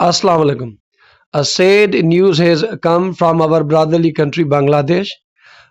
Assalamu alaikum. A sad news has come from our brotherly country Bangladesh.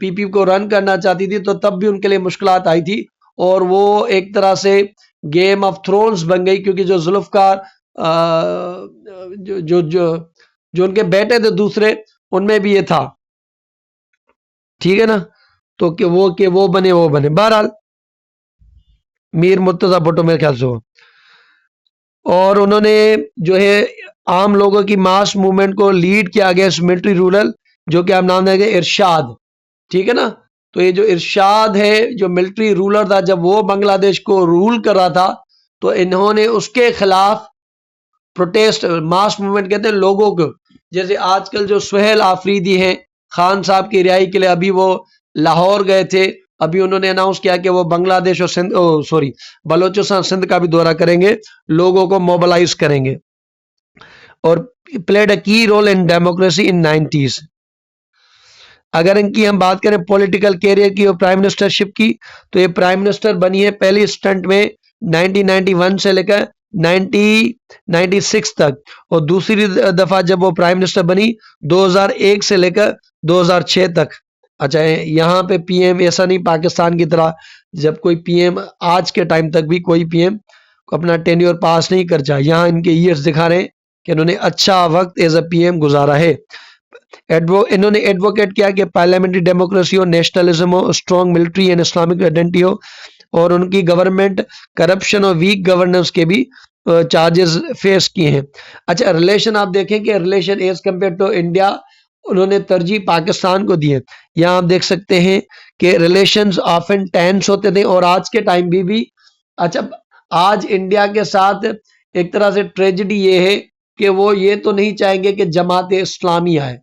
پی پی کو رن کرنا چاہتی تھی، تو تب بھی ان کے لیے مشکلات آئی تھی، اور وہ ایک طرح سے گیم آف تھرونز بن گئی، کیونکہ جو ذوالفقار جو جو جو جو ان کے بیٹے تھے دوسرے، ان میں بھی یہ تھا، ٹھیک ہے نا، تو کہ وہ بنے بہرحال میر مرتضی بھٹو میرے خیال سے ہو، اور انہوں نے جو ہے عام لوگوں کی ماس موومنٹ کو لیڈ کیا اگینسٹ ملٹری رولر، جو کہ آپ نام دیں گے ارشاد، ٹھیک ہے نا، تو یہ جو ارشاد ہے جو ملٹری رولر تھا، جب وہ بنگلہ دیش کو رول کر رہا تھا، تو انہوں نے اس کے خلاف پروٹیسٹ، ماس موومنٹ کہتے ہیں لوگوں کو، جیسے آج کل جو سہیل آفریدی ہیں خان صاحب کی رہائی کے لیے ابھی وہ لاہور گئے تھے، ابھی انہوں نے اناؤنس کیا کہ وہ بنگلہ دیش اور بلوچستان سندھ کا بھی دورہ کریں گے، لوگوں کو موبلائز کریں گے، اور پلیڈ اے کی role in democracy in 90s۔ اگر ان کی ہم بات کریں پولیٹیکل کیریئر کی اور پرائم منسٹرشپ کی، تو یہ پرائم منسٹر بنی ہے پہلی سٹنٹ میں 1991 سے لے کر 1996 تک، اور دوسری دفعہ جب وہ پرائم منسٹر بنی 2001 سے لے کر 2006 تک۔ اچھا، یہاں پہ پی ایم ایسا نہیں پاکستان کی طرح، جب کوئی پی ایم آج کے ٹائم تک بھی کوئی پی ایم اپنا ٹینیور پاس نہیں کر جائے، یہاں ان کے ایئرز دکھا رہے ہیں کہ انہوں نے اچھا وقت ایز اے پی ایم گزارا ہے۔ انہوں نے ایڈوکیٹ کیا کہ پارلیمنٹری ڈیموکریسی ہو، نیشنلزم ہو، strong military and Islamic identity ہو، اور ان کی گورنمنٹ کرپشن اور ویک گورننس کے بھی چارجز فیس کیے ہیں۔ اچھا، ریلیشن آپ دیکھیں کہ relation as compare to India انہوں نے ترجیح پاکستان کو دی ہے۔ یہاں آپ دیکھ سکتے ہیں کہ ریلیشنز آفن ٹینس ہوتے تھے، اور آج کے ٹائم بھی اچھا، آج انڈیا کے ساتھ ایک طرح سے ٹریجڈی یہ ہے کہ وہ یہ تو نہیں چاہیں گے کہ جماعت اسلامی آئے،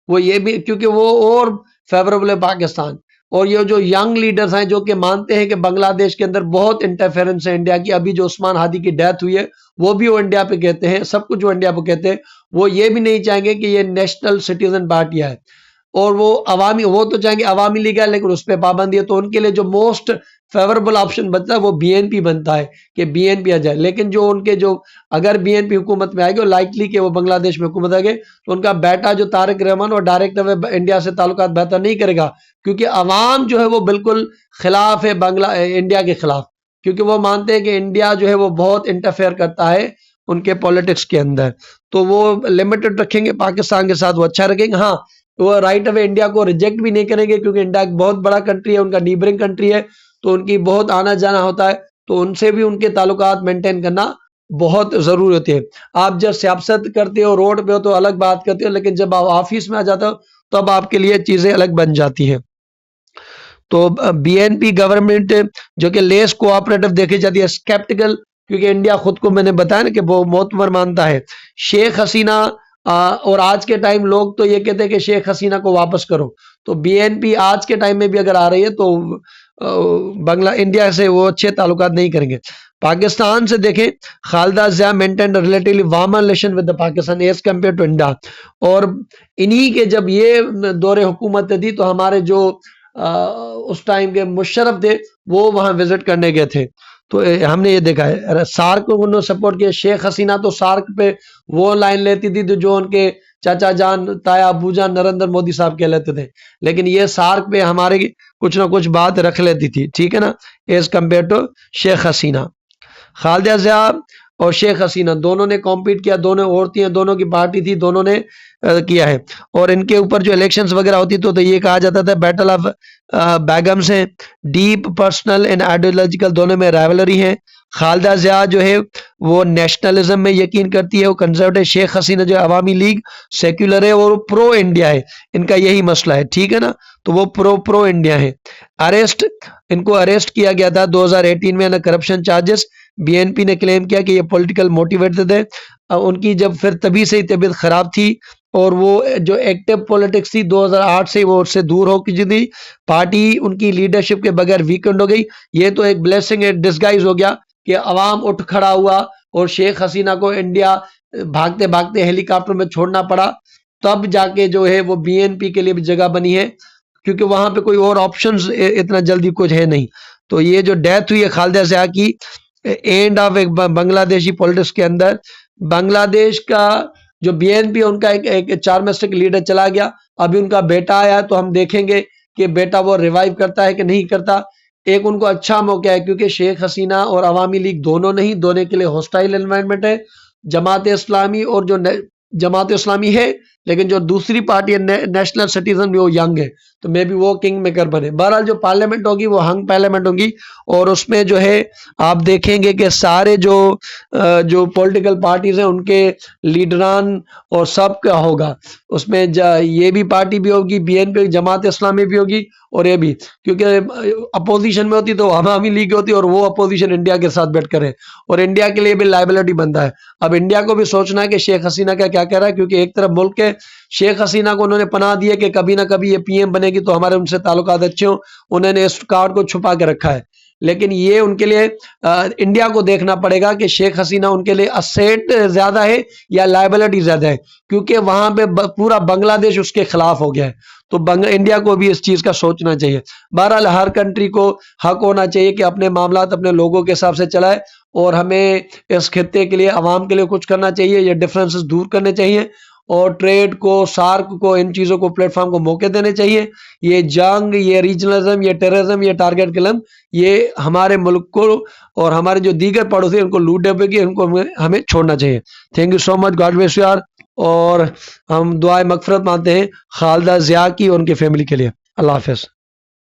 وہ یہ بھی کیونکہ وہ اور فیوریبل ہے پاکستان، اور یہ جو ینگ لیڈرز ہیں جو کہ مانتے ہیں کہ بنگلہ دیش کے اندر بہت انٹرفیرنس ہے انڈیا کی، ابھی جو عثمان ہادی کی ڈیتھ ہوئی ہے وہ بھی وہ انڈیا پہ کہتے ہیں، سب کچھ وہ انڈیا پہ کہتے ہیں، وہ یہ بھی نہیں چاہیں گے کہ یہ نیشنل سٹیزن پارٹی ہے، اور وہ عوامی، وہ تو چاہیں گے عوامی لیگ ہے لیکن اس پہ پابندی ہے، تو ان کے لیے جو موسٹ فیوریبل آپشن بنتا ہے وہ بی این پی بنتا ہے کہ بی این پی آ جائے، لیکن جو ان کے جو اگر بی این پی حکومت میں آئے گی، لائکلی کہ وہ بنگلہ دیش میں حکومت آئے گی، تو ان کا بیٹا جو طارق رحمان اور ڈائریکٹر انڈیا سے تعلقات بہتر نہیں کرے گا، کیونکہ عوام جو ہے وہ بالکل خلاف ہے انڈیا کے خلاف، کیونکہ وہ مانتے ہیں کہ انڈیا جو ہے وہ بہت انٹرفیئر کرتا ہے ان کے پولیٹکس کے اندر، تو وہ لمیٹڈ رکھیں گے، پاکستان کے ساتھ وہ اچھا رکھیں گے، ہاں وہ رائٹ اوے انڈیا کو ریجیکٹ بھی نہیں کریں گے، کیونکہ انڈیا ایک بہت بڑا کنٹری ہے، ان کا نیبرنگ کنٹری ہے، تو ان کی بہت آنا جانا ہوتا ہے، تو ان سے بھی ان کے تعلقات مینٹین کرنا بہت ضروری ہوتے ہیں۔ آپ جب سیاست کرتے ہو روڈ پہ ہو تو الگ بات کرتے ہو، لیکن جب آپ آفس میں آ جاتے ہو تب آپ کے لیے چیزیں الگ بن جاتی ہیں۔ تو بی این پی گورنمنٹ جو کہ لیس کوآپریٹو دیکھی جاتی ہے، اسکیپٹیکل، کیونکہ انڈیا خود کو میں نے بتایا نا کہ وہ معتبر مانتا ہے۔ شیخ حسینہ اور آج کے ٹائم لوگ تو یہ کہتے ہیں کہ شیخ حسینہ کو واپس کرو، تو بی این پی آج کے ٹائم میں بھی اگر آ رہی ہے تو انڈیا سے وہ اچھے تعلقات نہیں کریں گے۔ پاکستان سے دیکھیں، Khaleda Zia maintained relatively warmer relation with Pakistan as compare to India, اور انہی کے جب یہ دور حکومت تھی تو ہمارے جو اس ٹائم کے مشرف تھے وہ وہاں وزٹ کرنے گئے تھے، تو ہم نے یہ دیکھا ہے سارک کو انہوں نے سپورٹ کیا۔ شیخ حسینہ تو سارک پہ وہ لائن لیتی تھی جو ان کے چاچا جان تایا ابو جان نریندر مودی صاحب کہہ لیتے تھے، لیکن یہ سارک پہ ہمارے کچھ نہ کچھ بات رکھ لیتی تھی، ٹھیک ہے نا، as compare to Sheikh Hasina. Khaleda Zia اور شیخ حسینہ دونوں نے کمپیٹ کیا، دونوں عورتیں ہیں، دونوں کی پارٹی تھی، دونوں نے کیا ہے، اور ان کے اوپر جو الیکشنز وغیرہ ہوتی تو یہ کہا جاتا تھا بیٹل آف بیگمز ہیں، ڈیپ پرسنل اینڈ آئیڈیولوجیکل دونوں میں رائیولری ہیں۔ خالدہ ضیاء جو ہے وہ نیشنلزم میں یقین کرتی ہے، وہ کنزرویٹو، شیخ حسینہ جو عوامی لیگ سیکولر ہے اور پرو انڈیا ہے، ان کا یہی مسئلہ ہے، ٹھیک ہے نا، تو وہ پرو انڈیا ہے۔ ان کو اریسٹ کیا گیا تھا 2018 میں corruption charges, B N P نے کلیم کیا کہ یہ پولیٹیکل موٹیویٹڈ ہے، ان کی جب پھر تبھی سے ہی طبیعت خراب تھی، اور وہ جو ایکٹیو پولیٹکس تھی 2008 سے وہ اس سے دور ہو کی تھی، پارٹی ان کی لیڈرشپ کے بغیر ویکنڈ ہو گئی۔ یہ تو ایک بلیسنگ ڈسگائز ہو گیا کہ عوام اٹھ کھڑا ہوا اور شیخ حسینہ کو انڈیا بھاگتے بھاگتے ہیلی کاپٹر میں چھوڑنا پڑا، تب جا کے جو ہے وہ بی این پی کے لیے بھی جگہ بنی ہے، کیونکہ وہاں پہ کوئی اور آپشنز اتنا جلدی کچھ ہے نہیں۔ تو یہ جو ڈیتھ ہوئی ہے خالدہ ضیاء کی، اینڈ آف ایک بنگلہ دیشی پولیٹکس کے اندر، بنگلہ دیش کا جو بی این پی ان کا ایک 4 منسٹر کا لیڈر چلا گیا, ابھی ان کا بیٹا آیا تو ہم دیکھیں گے کہ بیٹا وہ ریوائیو کرتا ہے کہ نہیں کرتا. ایک ان کو اچھا موقع ہے کیونکہ شیخ حسینہ اور عوامی لیگ دونوں نہیں, دونوں کے لیے ہاسٹائل انوائرمنٹ ہے. جماعت اسلامی اور جو جماعت اسلامی ہے لیکن جو دوسری پارٹی ہے نیشنل سٹیزن بھی وہ ینگ ہے, تو مے بی وہ کنگ میکر بنے. بہرحال جو پارلیمنٹ ہوگی وہ ہنگ پارلیمنٹ ہوگی, اور اس میں جو ہے آپ دیکھیں گے کہ سارے جو پولیٹیکل پارٹیز ہیں ان کے لیڈران اور سب کا ہوگا. اس میں یہ بھی پارٹی بھی ہوگی, بی این پی, جماعت اسلامی بھی ہوگی, اور یہ بھی, کیونکہ اپوزیشن میں ہوتی تو عوامی لیگ ہوتی اور وہ اپوزیشن انڈیا کے ساتھ بیٹھ کر ہے, اور انڈیا کے لیے بھی لائبلٹی بنتا ہے. اب انڈیا کو بھی سوچنا ہے کہ شیخ حسینہ کا کیا کہہ رہا ہے, کیونکہ ایک طرف ملک کے شیخ حسینہ کو انہوں نے پناہ دی ہے کہ کبھی نہ کبھی یہ پی ایم بنے گی تو ہمارے ان سے تعلقات اچھے ہوں, انہوں نے اس کارڈ کو چھپا کے رکھا ہے. لیکن یہ ان کے لیے انڈیا کو دیکھنا پڑے گا کہ شیخ حسینہ ان کے لیے اسیٹ زیادہ ہے یا لائبلٹی زیادہ ہے, کیونکہ وہاں پہ پورا بنگلہ دیش اس کے خلاف ہو گیا ہے. تو انڈیا کو بھی اس چیز کا سوچنا چاہیے. بہرحال ہر کنٹری کو حق ہونا چاہیے کہ اپنے معاملات اپنے لوگوں کے حساب سے چلائے, اور ہمیں اس خطے کے لیے عوام کے لیے کچھ کرنا چاہیے, یہ ڈفرینسز دور کرنے چاہیے, اور ٹریڈ کو, سارک کو, ان چیزوں کو, پلیٹ فارم کو موقع دینے چاہیے. یہ جنگ, یہ ریجنلزم, یہ ٹیررزم, یہ ٹارگٹ کلم, یہ ہمارے ملک کو اور ہمارے جو دیگر پڑوسی ہیں ان کو لوٹ ڈبے گی, ان کو ہمیں چھوڑنا چاہیے. Thank you so much, God bless you یار. اور ہم دعائے مغفرت مانتے ہیں خالدہ ضیاء کی اور ان کی فیملی کے لیے. اللہ حافظ.